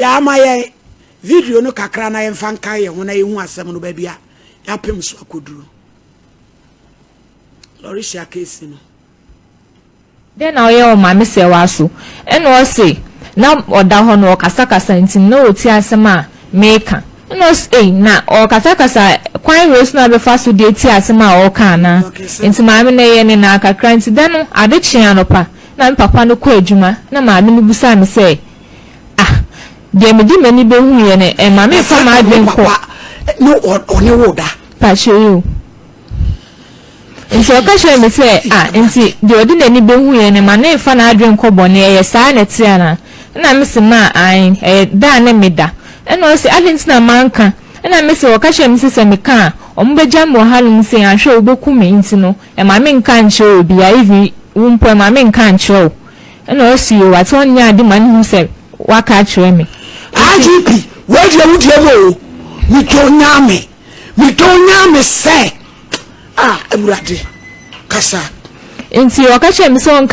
ya maye video no kakra na yemfa nka ye ho na yehu asem no ba bia ya pem so akoduru Lorisha case no then now ye o ma me se waso eno o se na oda ho no kasa ntim na oti asem a meka no say na o kasa kwan rose na be faso de ti asem a o ka na ntim ame na ye ne na kakra nti den no ade chia no pa na papa no ko adwuma na ma me busa me say de me di mani be hu ye ne e ma me fa ma adwen ko no oni woda pa show nti o ka show me say nti de odi nani be hu ye ne ma na fa na adwen ko bone ye saa na ti ana na me se ma da na me da e no se adenti na manka na me se o ka show me se me ka o mbe jam wo halum se ahwe obeku me nti no e ma me nka nche obi a ivi wumpo ma me nka nche o e no se o wat on nya de man hu se waka chere me IGP where you would you mi to nyame say Ewurade kasa nti o ka chere me so on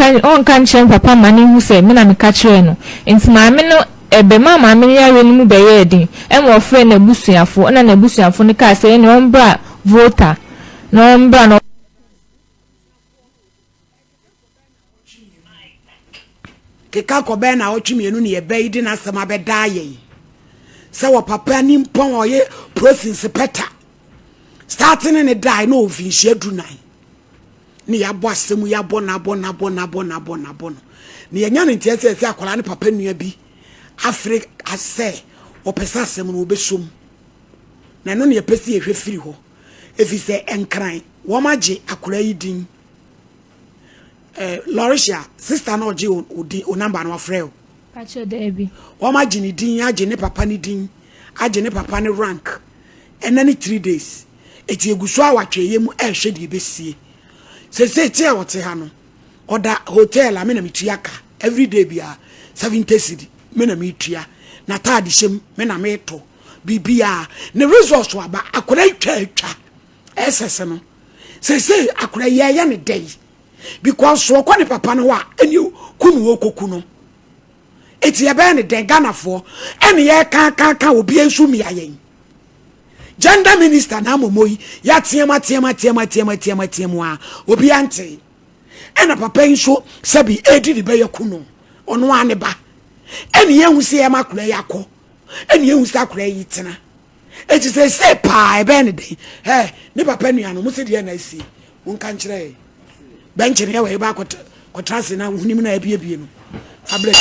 kan chere papa mani hu se me na me ka chere no nti ma me no ebe ma me ya we mu be ye din e mo fre na busuafo na busuafo ne ka se ne on bra voter no on bra no keka ko be na otwemienu ne ye be di na sama be da ye se wo papa ni mpon oye process peta starting in the die no fin shedu nine ni ya bo asemu ya bo na ni enya ne ntie se akola ne papa nua bi Africa ase o pesa asemu no obesom na no ne pesi ehwe firi ho efi se enkran wo magye akola yi din Lorisha sister no ji o number no freo pacho debi wo magye ni din agye ne papa ni din agye ne papa ni rank and then 3 days eti eguso awatwe yemu ehwe de besie se tie wote ha no oda hotel amena mituaka every day bia 70 cedi mena mitua na taade shem mena meto bibia ne resource waba akora twa esese no se akora ye ne day because so kwa ne papa no wa eni kunu okoku no eti ebe ne den ganafo eni ye kan obi ensu mi ayen gender minister na momoyi ya tiema a obi ante ena papa enso sabi edi de be yakunu ono ane ba eni ye hu se ye makura yakọ eni ye hu se akura yitena eti se pa ebe ne den ne papa nuano mo se de na asi won kan kire bench ne we ba ko transi na hunim na ebie no fabric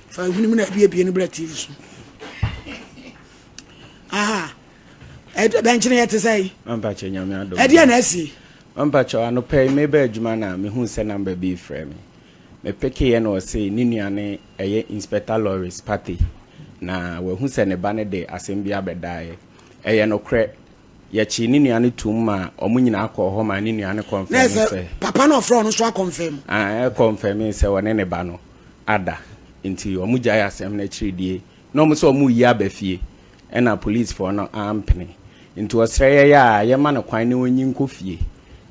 fa hunim na ebie no blative so bench ne yete say ampa che nyame ado e de na asi ampa che ano pay me ba adwuma na me hu se number bi frɛ me peke ye no say ni nuane eye inspector Lawrence party na we hu se ne ba ne de asem bia bedae eye no kre ya chi ni nuane tumma omunyina akọ ho ma ni nuane confirm say papa no fro no so confirm confirm say wone ne ba no ada nti omugya ya asem na chiridie no mo so omu yi abafie ena police for no ampene into osreye ya ye ma no kwan ne onyi nkofie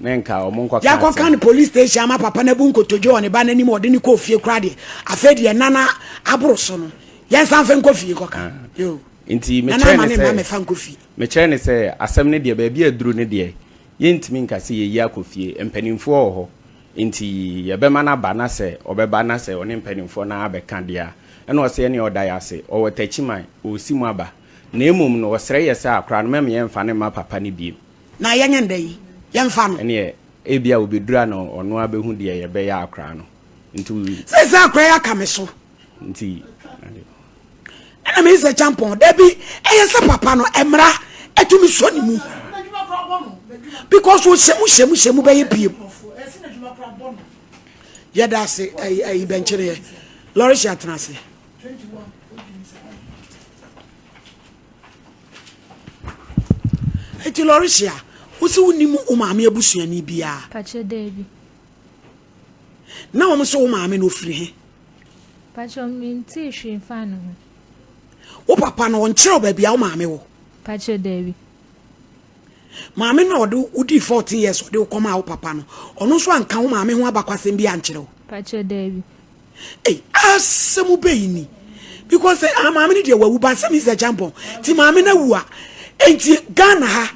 na nka omonko ka ya ko kan police station ama papa na bu nkotojo ne ba nani mo de ni kofie krade afedi nana abroso no yen san fe nkofie ko ka yo nti me chere ne se asem ne de ba bia duro ne de ye ntimi nka se ye ya kofie empanimfo ho nti ye be ma na ba na se obeba na se one empanimfo na abeka de a ena o se ne oda ya se o watachiman o simu aba na emom no osre ye se akra no mem ye mfa ne ma papa ne bi na ye nyendai ye mfa no ene ebia obedura no ono abehu de ye be ya akra no nti se akra ya kameso nti ena me se champion debi eye se papa no emra etumi so ni mu because wo shemu be ye biem ye da se ai benchere Lorisha transe eti Lorisha usi unimu umame abusuani bia pacho debi na wo so umame no firi he pacho minti hwe fa no wo papa no onkyere ba bia umame wo pacho debi mame no do udi 14 years odi koma wo papa no ono so anka umame ho abakwasem bia ankyere wo pacho debi asemu beini because amame de wawu ba sem is a champion ti mame na wu a enti Ghana ha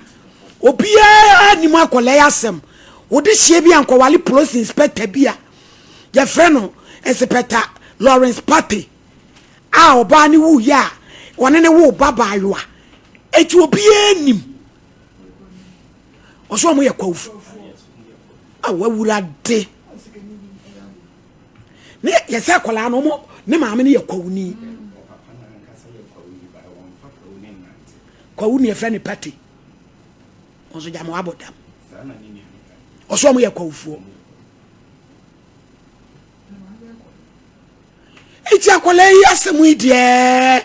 obia ni mu akole yasem wo de hie bi ankowale police inspector bia ya freno inspector Lawrence Party oba ni wu ya wone ne wo baba ayoa enti obia nim oso mo yakwafu wawura de ne yesa akola no mo ne maame ne yakwuni kwawuni efra ne party onso jamo abodam oso mo yakwafuo eti akola yi asemu idie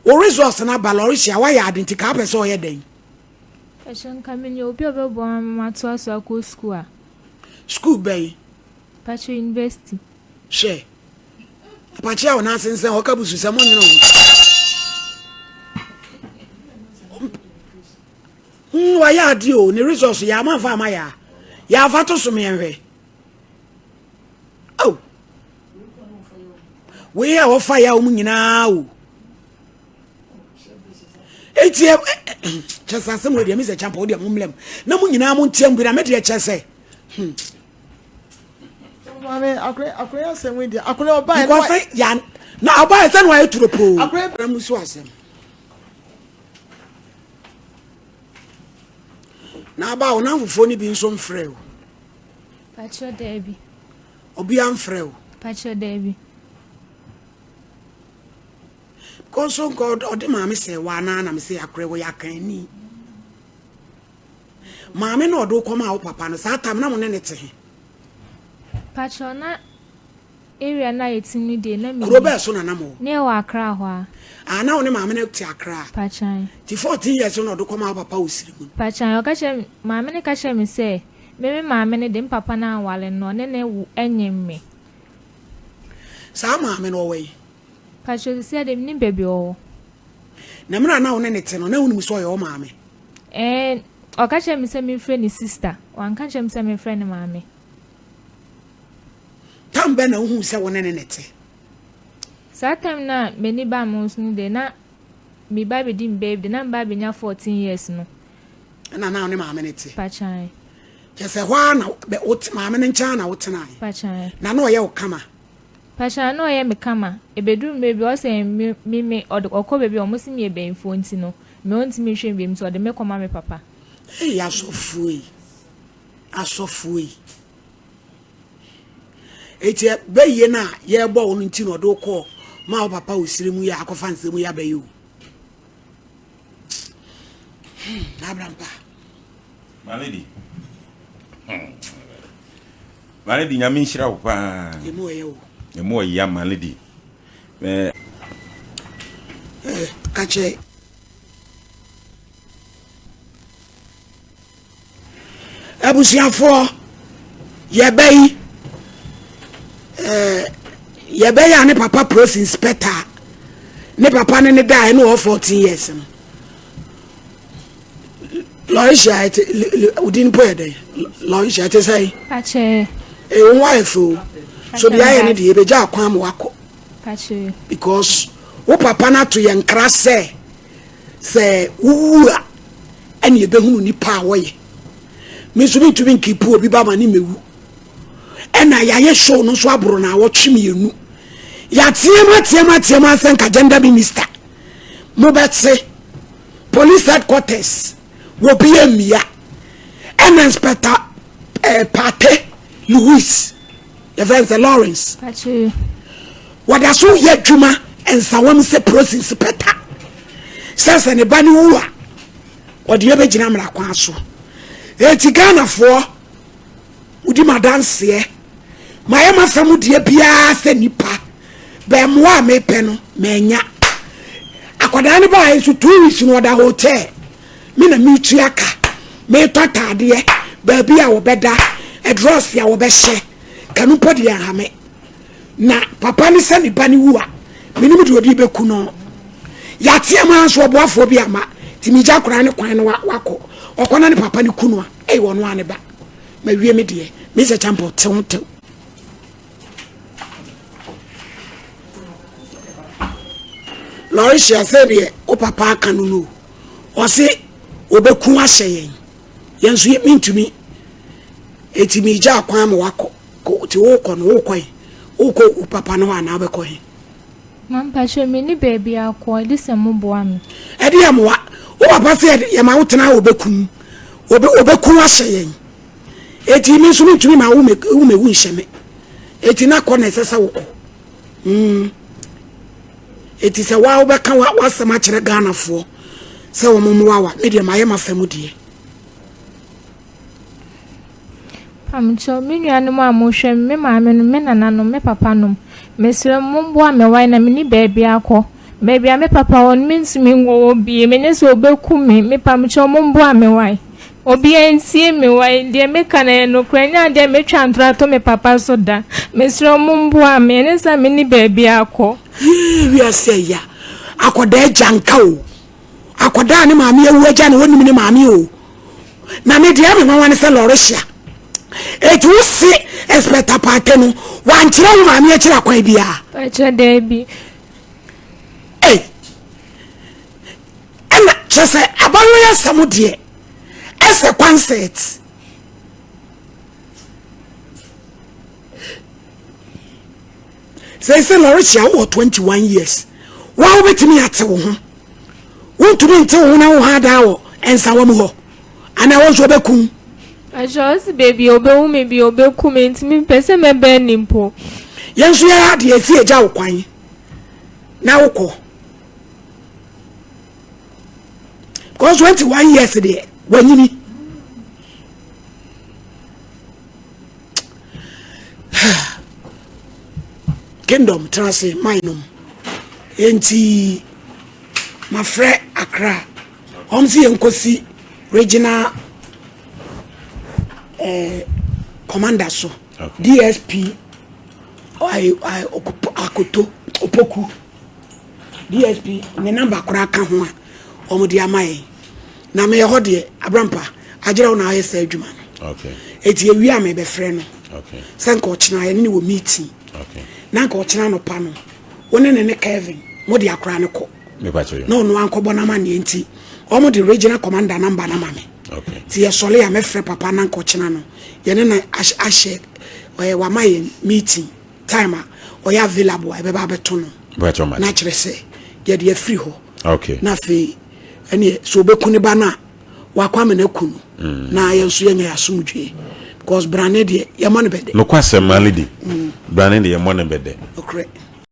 o resource na balorisia wa ya identika person o ye den Fashion coming you be born to us go school. School bay. Pacho University. She. Apache o na sense o kabusu se monyi no. Wa ya di o ni resource ya ma fa ma ya. Ya fa to so me enhwe. Oh. We ya o fa ya o nyina o. Etie chesa sem we dia mi se champa o dia mumlem na mu nyina mu ntiam bi na me dia chese mame akure asem we dia akure oba ko fe ya na oba se no ayi turopo akure mu so asem na ba o na fufo ni bi nso mfrɛ o Pacho Debi obi amfrɛ o Pacho Debi Konso God odi maame se wana na me se akure wo yakan ni maame na odo koma wo papa no sa tam na mo ne ne te Pacho na area na yetinu de na me Robe so na na mo ne wa Accra ho a na wo ne maame na ti Accra Pachan ti 14 years no odo koma wo papa osiri mu Pachan o ka che maame ne ka che me se me maame ne de papa na wale no ne wu enyem me sa maame no we Pacho se de ni baby o na mra na wo ne te no na wonu so yo maame o ka che me se me friend ni sister wan ka che me se me friend maame tambe na hu se wo ne te sa time na me ni ba mo snu de na me ba be dim baby na ba be nya 14 years no na wo ne maame ne te Pachan je se hwa na be maame ne ncha na wo tena Pachan na no ye wo kama Pachan no ye me kama ebedum baby o se me okọ baby o mo si me be info nti no me onti me hwe biem so de me koma me papa asofui eti beye na ye bo wonu nti no do ko ma o papa osire mu ya akofa nsemu ya bayo abrampa Maledi nyame nhyira wo pa emo ya maledi kache abusiafo ye bayi ya ne papa police inspector ne papa ne die no 14 years no Loisha udin poede Loisha te say Pache wife so the aye ne de beja akwan mo wako Pache because wo papa na to yenkra say wuwa ene ye behunu ni pa woye me so bi to bi nkipu obi ba ma ni mewu ena ya ye show no so aburo na wo twemienu ya tiema senka gender minister mo betse police headquarters wo bi emia and inspector Pate Louis events Lawrence Pache wada so ye dwuma ensa wam se process inspector sense ne bani wuwa wode ye begina mra kwa so eti Ghana fo udi madanse maye masam die bia se nipa be moa me pe no menya akoda ne ba so 2 weeks no da hotel me na mi tuaka me totade ba bia wo beda address ya wo be hye kanu podi ya hame na papa ni se nipa ni wu a me ni mi de odi be ku no ya tie ma so oboafo bi ama ti mi ja kura ne kwan no wako okona ne papa ni ku no a wo no ane ba ma wie me de me se champo tew Lauricia said ye o papa kanunu o se obeku ahye yen yenso ye mean to me eti mi ja kwan ma wako ko ti wo ko no wo kwan wo ko o papa no ana be ko he Mampa show me ni baby akọ edise mo boa me edi am wa o papa said ye ma wotena obeku ahye yen eti mi so mi tumi ma wo me wu nhye eti na ko na sesa wo ko eti se wa obeka wa sema kire Ghana fo se wo mumwa wa me de ma ye ma famu die pamcho me nuanom a mo hwem me maame no me nananom me papa nom mesre mumboa me wai na me ni baabi akọ baabi a me papa won me nsumi ngo obi me ne se obeku me pamcho mumboa me wai obi entie me wai de me kana no kwanya de me twantra to me papa so da mesre mumboa me ne sa me ni baabi akọ we are say ya akoda janka o akoda ne maame ewu agya ne woni ne maame o na me dia me nwa ne se Lauricia eti wo si expecta parte no wan kire wo maame a kire akwan bia acha debi ana chese abawo ya samudie ese concert say Lauricia wo 21 years wa obetimi ate wo ho wontumi nte wo na wo ha da wo ensa wo mo ho ana wo so bekum ajos baby obewu me bi obeku me ntimi pese me be nimpo yenso ya de afi eja wo kwan na wo ko because 21 years de wanyini kingdom trance mainum enti my friend Accra omsi enkosi regional commander so DSP I akoto opoku DSP ne number kura ka ho a omudi amaye na me ho de abrampa agere na aye sa adwuma okay eti ewi a me be frɛ no okay sanko ochina ye ne wo meeting okay na nka ochina no pa no woni ne Kevin mo de akura ne ko me ba cho yo no anko bona ne enti omo de regional commander number na mame okay ti ye sole ya me frɛ papa na nka ochina no ye ne na ahye wa maye meeting time o ya available e be ba beto no ba cho ma na kire se ye de free ho okay na fe ene so obeku ne ba na wa kwa me na kunu na ye nso ye nya asumdwe because brane de ye mo ne bede no kwasem malidi brane de ye mo ne bede okay